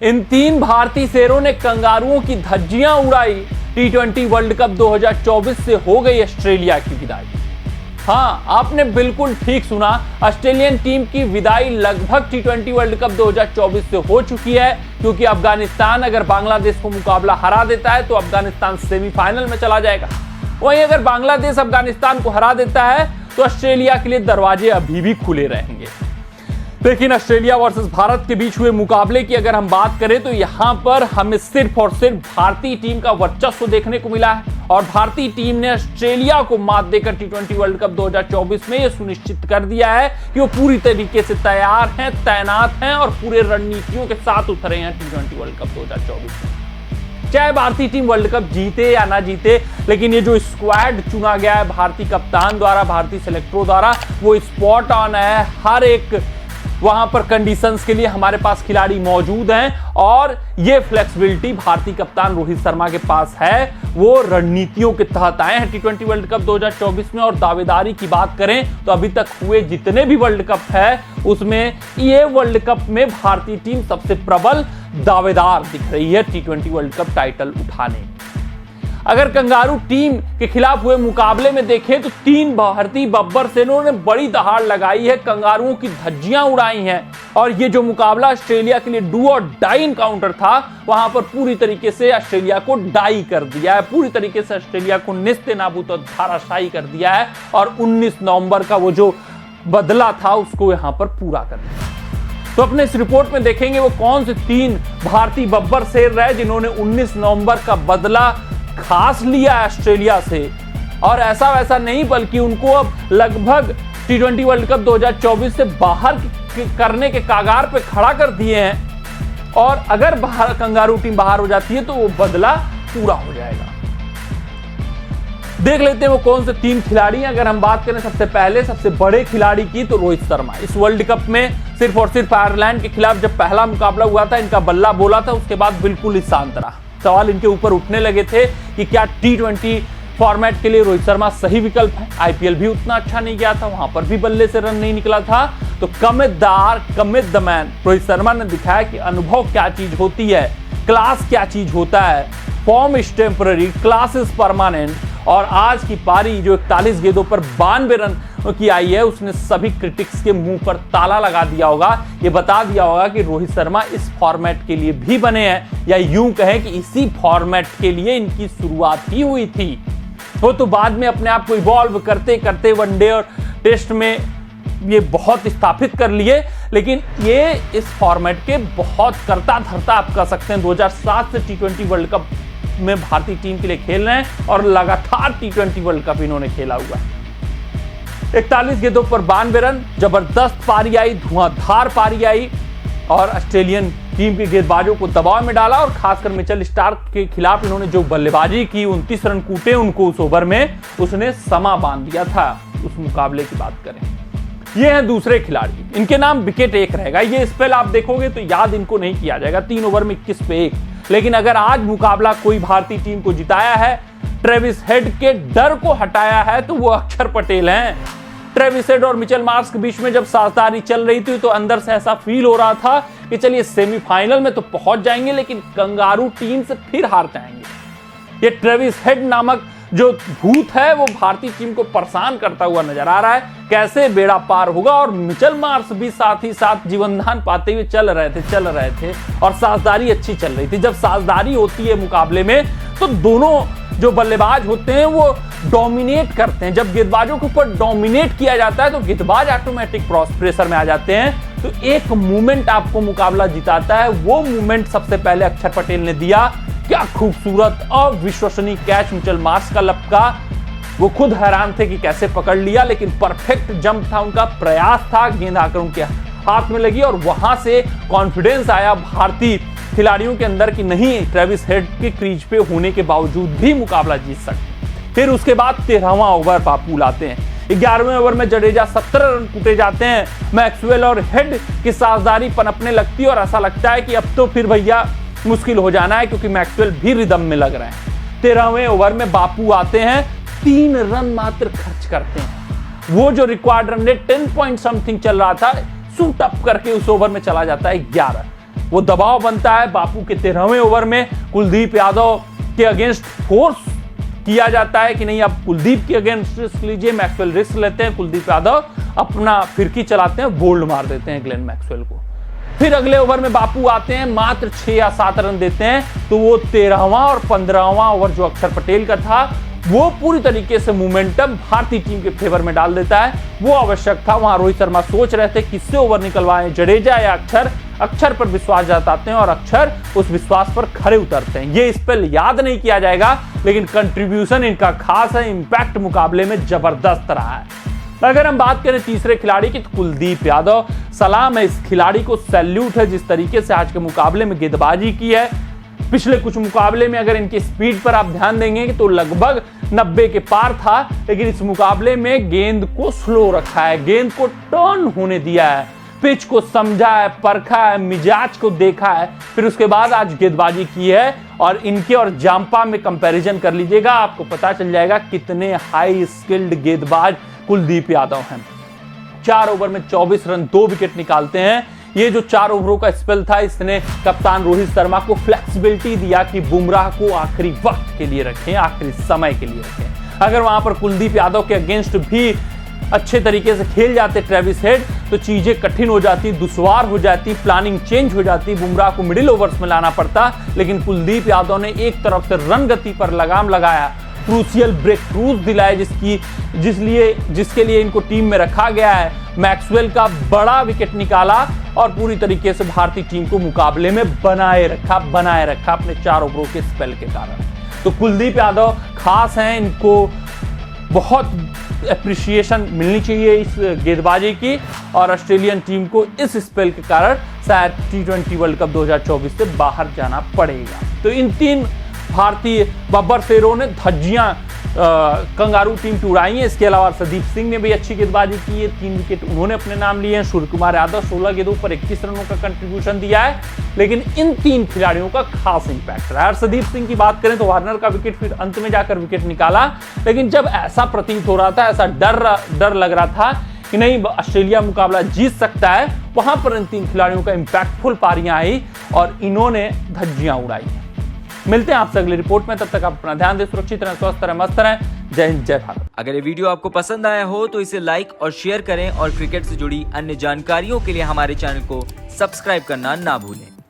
इन तीन भारतीय शेरों ने कंगारुओं की धज्जियां उड़ाई। टी20 वर्ल्ड कप 2024 से हो गई ऑस्ट्रेलिया की विदाई। हाँ, आपने बिल्कुल ठीक सुना, ऑस्ट्रेलियन टीम की विदाई लगभग टी20 वर्ल्ड कप 2024 से हो चुकी है, क्योंकि अफगानिस्तान अगर बांग्लादेश को मुकाबला हरा देता है तो अफगानिस्तान सेमीफाइनल में चला जाएगा। वहीं अगर बांग्लादेश अफगानिस्तान को हरा देता है तो ऑस्ट्रेलिया के लिए दरवाजे अभी भी खुले रहेंगे। लेकिन ऑस्ट्रेलिया वर्सेस भारत के बीच हुए मुकाबले की अगर हम बात करें तो यहां पर हमें सिर्फ और सिर्फ भारतीय टीम का वर्चस्व देखने को मिला है और भारतीय टीम ने ऑस्ट्रेलिया को मात देकर टी20 वर्ल्ड कप 2024 में यह सुनिश्चित कर दिया है कि वो पूरी तरीके से तैयार हैं, तैनात हैं और पूरे रणनीतियों के साथ उतरे हैं टी20 वर्ल्ड कप 2024 में। चाहे भारतीय टीम वर्ल्ड कप जीते या ना जीते, लेकिन ये जो स्क्वाड चुना गया है भारतीय कप्तान द्वारा, भारतीय सिलेक्टरों द्वारा, वो स्पॉट ऑन है। हर एक वहां पर कंडीशंस के लिए हमारे पास खिलाड़ी मौजूद हैं और ये फ्लेक्सिबिलिटी भारतीय कप्तान रोहित शर्मा के पास है। वो रणनीतियों के तहत आए हैं टी20 वर्ल्ड कप 2024 में। और दावेदारी की बात करें तो अभी तक हुए जितने भी वर्ल्ड कप है उसमें ये वर्ल्ड कप में भारतीय टीम सबसे प्रबल दावेदार दिख रही है टी20 वर्ल्ड कप टाइटल उठाने। अगर कंगारू टीम के खिलाफ हुए मुकाबले में देखें तो तीन भारतीय बब्बर सेनों ने बड़ी दहाड़ लगाई है, कंगारुओं की धज्जियां उड़ाई हैं और ये जो मुकाबला ऑस्ट्रेलिया के लिए डू और डाई एनकाउंटर था, वहां पर पूरी तरीके से ऑस्ट्रेलिया को डाई कर दिया है, पूरी तरीके से ऑस्ट्रेलिया को निस्ते नाबूद और धाराशायी कर दिया है और 19 नवंबर का वो जो बदला था उसको यहां पर पूरा कर दिया। तो अपने इस रिपोर्ट में देखेंगे वो कौन से तीन भारतीय बब्बर शेर रहे जिन्होंने 19 नवंबर का बदला खास लिया ऑस्ट्रेलिया से। और ऐसा वैसा नहीं, बल्कि उनको अब लगभग टी20 वर्ल्ड कप 2024 से बाहर करने के कागार पे खड़ा कर दिए हैं और अगर कंगारू टीम बाहर हो जाती है तो वो बदला पूरा हो जाएगा। देख लेते हैं वो कौन से तीन खिलाड़ी हैं। अगर हम बात करें सबसे पहले सबसे बड़े खिलाड़ी की तो रोहित शर्मा। इस वर्ल्ड कप में सिर्फ और सिर्फ आयरलैंड के खिलाफ जब पहला मुकाबला हुआ था, इनका बल्ला बोला था, उसके बाद बिल्कुल ही शांत रहा। सवाल इनके ऊपर उठने लगे थे कि क्या टी20 फॉर्मेट के लिए रोहित शर्मा सही विकल्प है। आईपीएल भी उतना अच्छा नहीं गया था, वहां पर भी बल्ले से रन नहीं निकला था। तो commit the man Rohit Sharma ने दिखाया कि अनुभव क्या चीज होती है, क्लास क्या चीज होता है, form is temporary, class is permanent. और आज की पारी जो 41 गेंदों पर 92 रन की आई है, उसने सभी क्रिटिक्स के मुंह पर ताला लगा दिया होगा। ये बता दिया होगा कि रोहित शर्मा इस फॉर्मेट के लिए भी बने हैं, या यूं कहें कि इसी फॉर्मेट के लिए इनकी शुरुआत ही हुई थी। वो तो बाद में अपने आप को इवॉल्व करते करते वनडे और टेस्ट में ये बहुत स्थापित कर लिए, लेकिन ये इस फॉर्मेट के बहुत करता धरता आप कह सकते हैं। 2007 से टी20 वर्ल्ड कप में भारतीय टीम के लिए खेल रहे हैं और लगातार टी20 वर्ल्ड कप इन्होंने खेला हुआ है। 41 गेंदों पर 92 रन, जबरदस्त पारी आई, धुआंधार पारी आई और ऑस्ट्रेलियन टीम के गेंदबाजों को दबाव में डाला और खासकर मिचेल स्टार्क के खिलाफ इन्होंने जो बल्लेबाजी की, 29 रन कूटे उनको उस ओवर में, उसने समा बांध दिया था। उस मुकाबले की बात करें, ये हैं दूसरे खिलाड़ी, इनके नाम विकेट एक रहेगा। ये स्पेल आप देखोगे तो याद इनको नहीं किया जाएगा, 3 ओवर में 21 पे 1। लेकिन अगर आज मुकाबला कोई भारतीय टीम को जिताया है, ट्रेविस हेड के डर को हटाया है, तो वो अक्षर पटेल हैं। ट्रेविस हेड और मिचेल मार्श के बीच में जब साझेदारी चल रही थी तो अंदर से ऐसा फील हो रहा था कि चलिए सेमीफाइनल में तो पहुंच जाएंगे, लेकिन कंगारू टीम से फिर हार जाएंगे। ये ट्रेविस हेड नामक जो भूत है वो भारतीय टीम को परेशान करता हुआ नजर आ रहा है, कैसे बेड़ा पार होगा। और मिचेल मार्श भी साथ ही साथ जीवनदान पाते हुए चल रहे थे और साझेदारी अच्छी चल रही थी। जब साझेदारी होती है मुकाबले में तो दोनों जो बल्लेबाज होते हैं वो डोमिनेट करते हैं। जब गेंदबाजों के ऊपर डोमिनेट किया जाता है तो गेंदबाज ऑटोमेटिक प्रेशर में आ जाते हैं। तो एक मूवमेंट आपको मुकाबला जिताता है, वो मूवमेंट सबसे पहले अक्षर पटेल ने दिया। क्या खूबसूरत और विश्वसनीय कैच मिचेल मार्श का लपका, वो खुद हैरान थे कि कैसे पकड़ लिया, लेकिन परफेक्ट जंप था, उनका प्रयास था, गेंद आकर उनके हाथ में लगी और वहां से कॉन्फिडेंस आया भारतीय खिलाड़ियों के अंदर कि नहीं, ट्रेविस हेड के क्रीज पे होने के बावजूद भी मुकाबला जीत सकते। फिर उसके बाद 13वां ओवर बापू लाते हैं। 11वें ओवर में जडेजा 17 रन कूटे जाते हैं। मैक्सवेल और हेड की साझेदारी पनपने लगती है और ऐसा लगता है कि अब तो फिर भैया मुश्किल हो जाना है, क्योंकि मैक्सवेल भी रिदम में लग रहे हैं। 13वें ओवर में बापू आते हैं, 3 रन मात्र खर्च करते हैं। वो जो required run rate 10 point something चल रहा था, शूट अप करके उस ओवर में चला जाता है 11। वो दबाव बनता है। बापू के 13वें ओवर में कुलदीप यादव के अगेंस्ट फोर्स किया जाता है कि नहीं, अब कुलदीप के अगेंस्ट रिस्क लीजिए। मैक्सवेल रिस्क लेते हैं, कुलदीप यादव अपना फिरकी चलाते हैं, बोल्ड मार देते हैं ग्लेन मैक्सवेल को। फिर अगले ओवर में बापू आते हैं, मात्र 6 या 7 रन देते हैं, तो वो 13वां और 15वां ओवर जो अक्षर पटेल का था वो पूरी तरीके से मोमेंटम भारतीय टीम के फेवर में डाल देता है। वो आवश्यक था। वहां रोहित शर्मा सोच रहे थे किससे ओवर निकलवाएं, जडेजा या अक्षर। अक्षर पर विश्वास जताते हैं और अक्षर उस विश्वास पर खरे उतरते हैं। ये स्पेल याद नहीं किया जाएगा, लेकिन कंट्रीब्यूशन इनका खास है, इंपैक्ट मुकाबले में जबरदस्त रहा है। अगर हम बात करें तीसरे खिलाड़ी की, तो कुलदीप यादव। सलाम है इस खिलाड़ी को, सैल्यूट है जिस तरीके से आज के मुकाबले में गेंदबाजी की है। पिछले कुछ मुकाबले में अगर इनकी स्पीड पर आप ध्यान देंगे तो लगभग 90 के पार था, लेकिन इस मुकाबले में गेंद को स्लो रखा है, गेंद को टर्न होने दिया है, पिच को समझा है, परखा है, मिजाज को देखा है, फिर उसके बाद आज गेंदबाजी की है। और इनके और जांपा में कंपैरिजन कर लीजिएगा, आपको पता चल जाएगा कितने हाई स्किल्ड गेंदबाज कुलदीप यादव हैं। 4 ओवर में 24 रन, 2 विकेट निकालते हैं। ये जो 4 ओवरों का स्पेल था, इसने कप्तान रोहित शर्मा को फ्लेक्सिबिलिटी दिया कि बुमराह को आखिरी वक्त के लिए रखें, आखिरी समय के लिए रखें। अगर वहां पर कुलदीप यादव के अगेंस्ट भी अच्छे तरीके से खेल जाते ट्रेविस हेड, तो चीजें कठिन हो जाती, दुश्वार हो जाती, प्लानिंग चेंज हो जाती, बुमराह को मिडिल ओवर्स में लाना पड़ता। लेकिन कुलदीप यादव ने एक तरफ से रन गति पर लगाम लगाया, क्रूशियल ब्रेक थ्रूज दिलाए, जिसके लिए इनको टीम में रखा गया है। मैक्सवेल का बड़ा विकेट निकाला और पूरी तरीके से भारतीय टीम को मुकाबले में बनाए रखा अपने 4 ओवरों के स्पेल के कारण। तो कुलदीप यादव खास हैं, इनको बहुत एप्रिसिएशन मिलनी चाहिए इस गेंदबाजी की, और ऑस्ट्रेलियन टीम को इस स्पेल के कारण शायद T20 वर्ल्ड कप 2024 से बाहर जाना पड़ेगा। तो इन 3 भारतीय बब्बर शेरों ने धज्जियां कंगारू टीम की उड़ाई है। इसके अलावा अर्शदीप सिंह ने भी अच्छी गेंदबाजी की है, 3 विकेट उन्होंने अपने नाम लिए हैं। सूर्य कुमार यादव 16 गेंदों पर 21 रनों का कंट्रीब्यूशन दिया है, लेकिन इन 3 खिलाड़ियों का खास इंपैक्ट रहा है। अर्शदीप सिंह की बात करें तो वार्नर का विकेट, फिर अंत में जाकर विकेट निकाला, लेकिन जब ऐसा प्रतीत हो रहा था, ऐसा डर लग रहा था कि नहीं ऑस्ट्रेलिया मुकाबला जीत सकता है, वहां पर इन 3 खिलाड़ियों का इंपैक्टफुल पारियां आई और इन्होंने धज्जियां उड़ाई। मिलते हैं आपसे अगली रिपोर्ट में, तब तक आप अपना ध्यान दें, सुरक्षित रहें, स्वस्थ रहें, मस्त रहें। जय हिंद, जय भारत। अगर ये वीडियो आपको पसंद आया हो तो इसे लाइक और शेयर करें और क्रिकेट से जुड़ी अन्य जानकारियों के लिए हमारे चैनल को सब्सक्राइब करना ना भूलें।